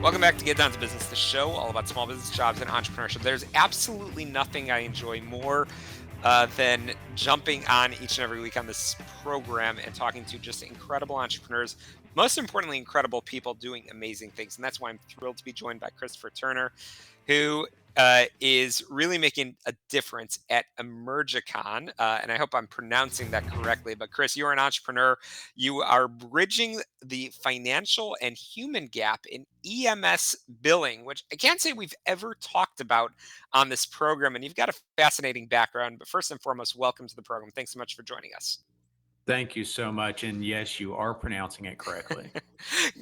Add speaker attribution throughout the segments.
Speaker 1: Welcome back to Get Down to Business, the show all about small business, jobs, and entrepreneurship. There's absolutely nothing I enjoy more than jumping on each and every week on this program and talking to just incredible entrepreneurs. Most importantly, incredible people doing amazing things. And that's why I'm thrilled to be joined by Christopher Turner, who is really making a difference at Emergicon. And I hope I'm pronouncing that correctly. But Chris, you're an entrepreneur. You are bridging the financial and human gap in EMS billing, which I can't say we've ever talked about on this program. And you've got a fascinating background. But first and foremost, welcome to the program. Thanks so much for joining us.
Speaker 2: Thank you so much. And yes, you are pronouncing it correctly.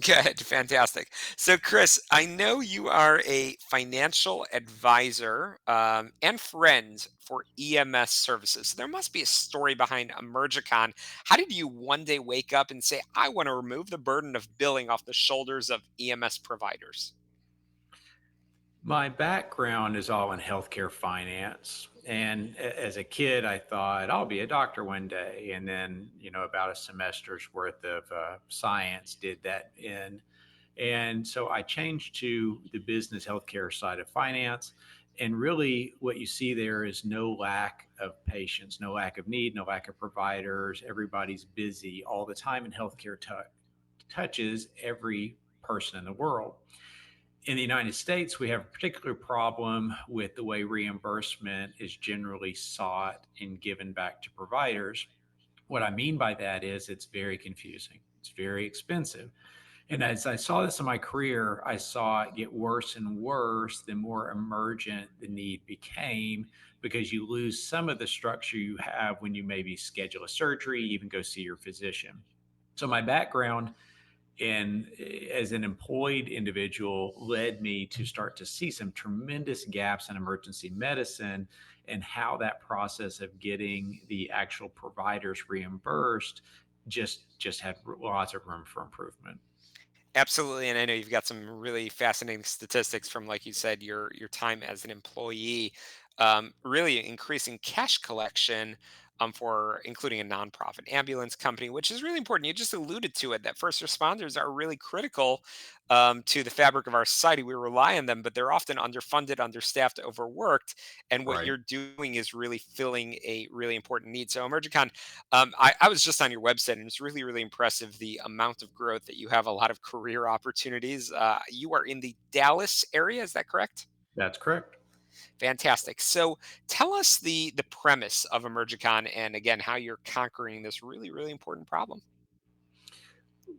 Speaker 1: Good, fantastic. So, Chris, I know you are a financial advisor and friend for EMS services. So there must be a story behind Emergicon. How did you one day wake up and say, I want to remove the burden of billing off the shoulders of EMS providers?
Speaker 2: My background is all in healthcare finance. And as a kid, I thought I'll be a doctor one day. And then, about a semester's worth of science did that in. And so I changed to the business healthcare side of finance. And really, what you see there is no lack of patients, no lack of need, no lack of providers. Everybody's busy all the time, and healthcare touches every person in the world. In the United States, we have a particular problem with the way reimbursement is generally sought and given back to providers. What I mean by that is it's very confusing, it's very expensive. And as I saw this in my career, I saw it get worse and worse the more emergent the need became, because you lose some of the structure you have when you maybe schedule a surgery, even go see your physician. So, my background and as an employed individual led me to start to see some tremendous gaps in emergency medicine, and how that process of getting the actual providers reimbursed just had lots of room for improvement.
Speaker 1: Absolutely, and I know you've got some really fascinating statistics from, like you said, your time as an employee, really increasing cash collection for including a nonprofit ambulance company, which is really important. You just alluded to it that first responders are really critical to the fabric of our society. We rely on them, but they're often underfunded, understaffed, overworked, and what
Speaker 2: Right.
Speaker 1: you're doing is really filling a really important need. So, Emergicon, I was just on your website, and it's really, really impressive the amount of growth that you have. A lot of career opportunities. You are in the Dallas area, is that correct?
Speaker 2: That's correct.
Speaker 1: Fantastic. So, tell us the premise of Emergicon, and again how you're conquering this really, really important problem.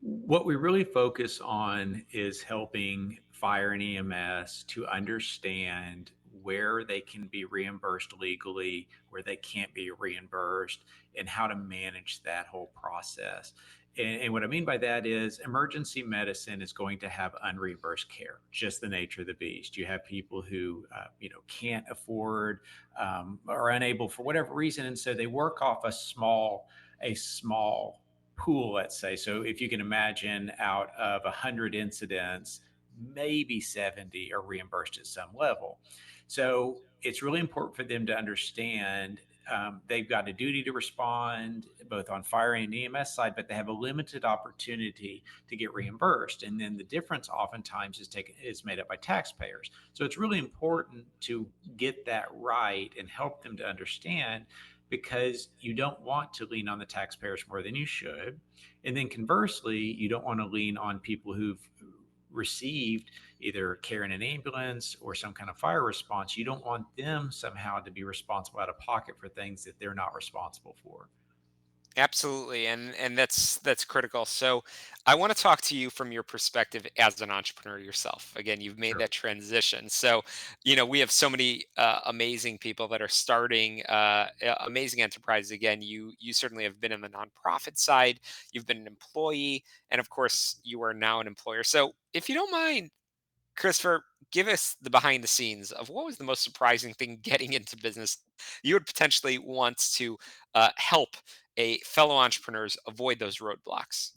Speaker 2: What we really focus on is helping fire and EMS to understand where they can be reimbursed legally, where they can't be reimbursed, and how to manage that whole process. And what I mean by that is emergency medicine is going to have unreimbursed care, just the nature of the beast. You have people who, can't afford, are unable for whatever reason. And so they work off a small pool, let's say. So if you can imagine, out of 100 incidents, maybe 70 are reimbursed at some level. So it's really important for them to understand, they've got a duty to respond both on fire and EMS side, but they have a limited opportunity to get reimbursed. And then the difference oftentimes is made up by taxpayers. So it's really important to get that right and help them to understand, because you don't want to lean on the taxpayers more than you should. And then conversely, you don't want to lean on people who've received either care in an ambulance or some kind of fire response. You don't want them somehow to be responsible out of pocket for things that they're not responsible for.
Speaker 1: Absolutely, and that's critical. So, I want to talk to you from your perspective as an entrepreneur yourself. Again, you've made
Speaker 2: Sure.
Speaker 1: that transition. So, we have so many amazing people that are starting amazing enterprises. Again, you certainly have been in the nonprofit side. You've been an employee, and of course, you are now an employer. So, if you don't mind, Christopher, give us the behind the scenes of what was the most surprising thing getting into business you would potentially want to help a fellow entrepreneurs avoid those roadblocks.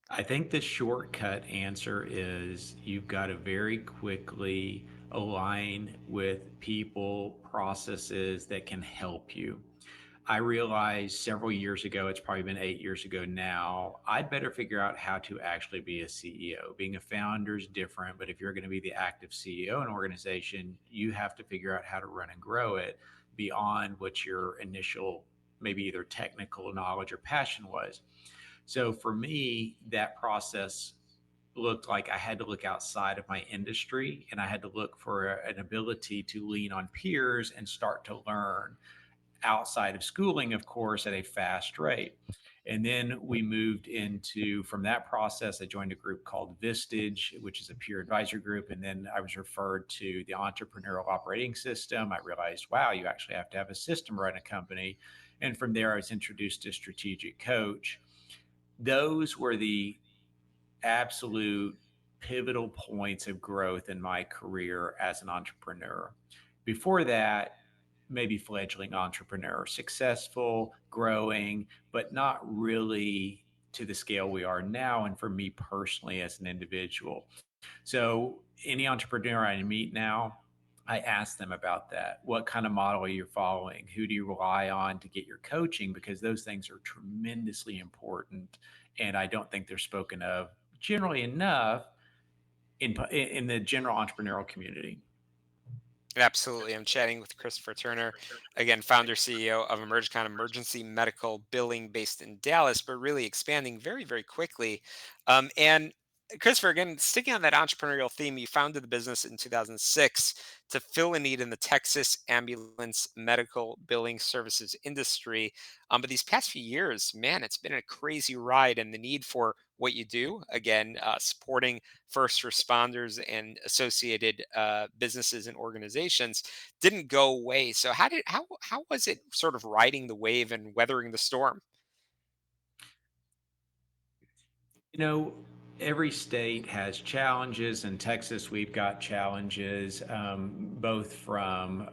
Speaker 2: I think the shortcut answer is you've got to very quickly align with people, processes that can help you. I realized several years ago, it's probably been 8 years ago now, I'd better figure out how to actually be a CEO. Being a founder is different, but if you're going to be the active CEO in an organization, you have to figure out how to run and grow it beyond what your initial, maybe either technical knowledge or passion was. So for me, that process looked like I had to look outside of my industry and I had to look for an ability to lean on peers and start to learn outside of schooling, of course, at a fast rate. And then we moved into, from that process, I joined a group called Vistage, which is a peer advisory group. And then I was referred to the entrepreneurial operating system. I realized, wow, you actually have to have a system to run a company. And from there, I was introduced to strategic coach. Those were the absolute pivotal points of growth in my career as an entrepreneur. Before that, maybe fledgling entrepreneur, successful, growing, but not really to the scale we are now. And for me personally, as an individual. So, any entrepreneur I meet now, I ask them about that. What kind of model are you following? Who do you rely on to get your coaching? Because those things are tremendously important. And I don't think they're spoken of generally enough in the general entrepreneurial community.
Speaker 1: Absolutely. I'm chatting with Christopher Turner, again, founder CEO of EmergeCon Emergency Medical Billing based in Dallas, but really expanding very, very quickly. And Christopher, again, sticking on that entrepreneurial theme, you founded the business in 2006 to fill a need in the Texas ambulance medical billing services industry. But these past few years, man, it's been a crazy ride, and the need for what you do, again, supporting first responders and associated businesses and organizations didn't go away. So how was it sort of riding the wave and weathering the storm?
Speaker 2: You know, every state has challenges. In Texas, we've got challenges both from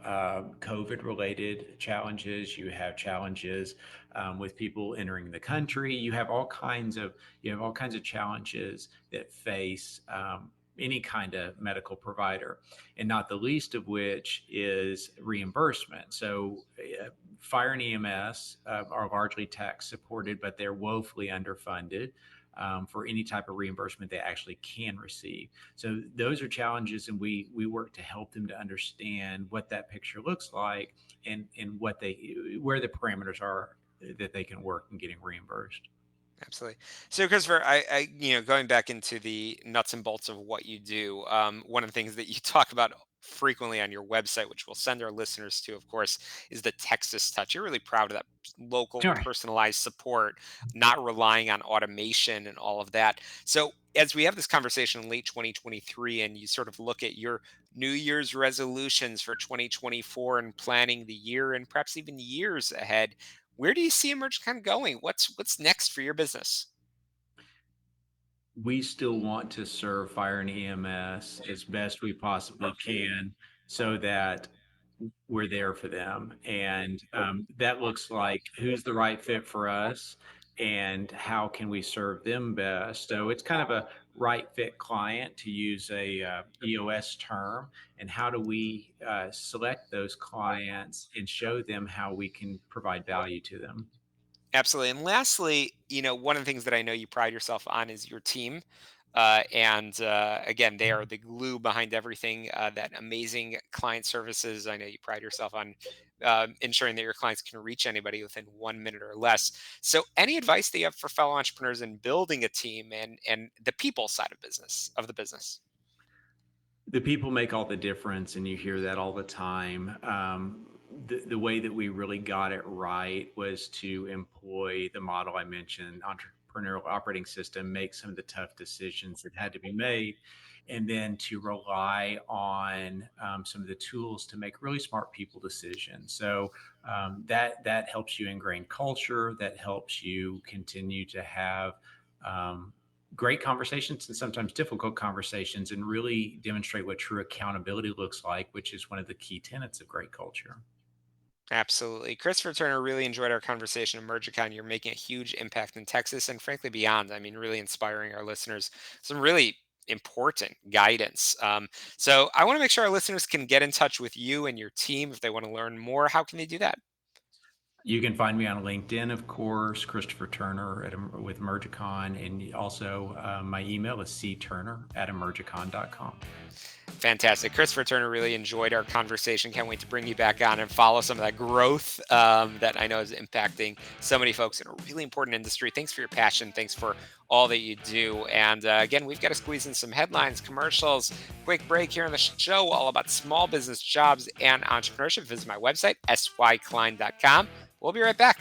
Speaker 2: COVID related challenges. You have challenges with people entering the country. You have all kinds of challenges that face any kind of medical provider, and not the least of which is reimbursement. So, fire and EMS are largely tax supported, but they're woefully underfunded for any type of reimbursement they actually can receive. So those are challenges, and we work to help them to understand what that picture looks like and what they where the parameters are that they can work in getting reimbursed.
Speaker 1: Absolutely. So, Christopher, going back into the nuts and bolts of what you do, one of the things that you talk about frequently on your website, which we'll send our listeners to, of course, is the Texas touch. You're really proud of that local,
Speaker 2: All right.
Speaker 1: personalized support, not relying on automation and all of that. So, as we have this conversation in late 2023, and you sort of look at your New Year's resolutions for 2024 and planning the year and perhaps even years ahead, where do you see Emerge kind of going? What's next for your business?
Speaker 2: We still want to serve fire and EMS as best we possibly can so that we're there for them. And that looks like who's the right fit for us and how can we serve them best. So it's kind of a right fit client, to use a EOS term. And how do we select those clients and show them how we can provide value to them?
Speaker 1: Absolutely. And lastly, one of the things that I know you pride yourself on is your team. And again, they are the glue behind everything. That amazing client services. I know you pride yourself on ensuring that your clients can reach anybody within 1 minute or less. So, any advice that you have for fellow entrepreneurs in building a team and the people side of the business?
Speaker 2: The people make all the difference, and you hear that all the time. The way that we really got it right was to employ the model I mentioned, entrepreneurial operating system, make some of the tough decisions that had to be made, and then to rely on some of the tools to make really smart people decisions. So that helps you ingrain culture, that helps you continue to have um, great conversations and sometimes difficult conversations, and really demonstrate what true accountability looks like, which is one of the key tenets of great culture.
Speaker 1: Absolutely. Christopher Turner, really enjoyed our conversation at Mergicon. You're making a huge impact in Texas and frankly beyond. I mean, really inspiring our listeners. Some really important guidance. So I want to make sure our listeners can get in touch with you and your team if they want to learn more. How can they do that?
Speaker 2: You can find me on LinkedIn, of course, Christopher Turner with Emergicon, and also my email is cturner@emergicon.com.
Speaker 1: Fantastic. Christopher Turner, really enjoyed our conversation. Can't wait to bring you back on and follow some of that growth that I know is impacting so many folks in a really important industry. Thanks for your passion. Thanks for all that you do. And again, we've got to squeeze in some headlines, commercials, quick break here on the show, all about small business, jobs, and entrepreneurship. Visit my website, syklein.com. We'll be right back.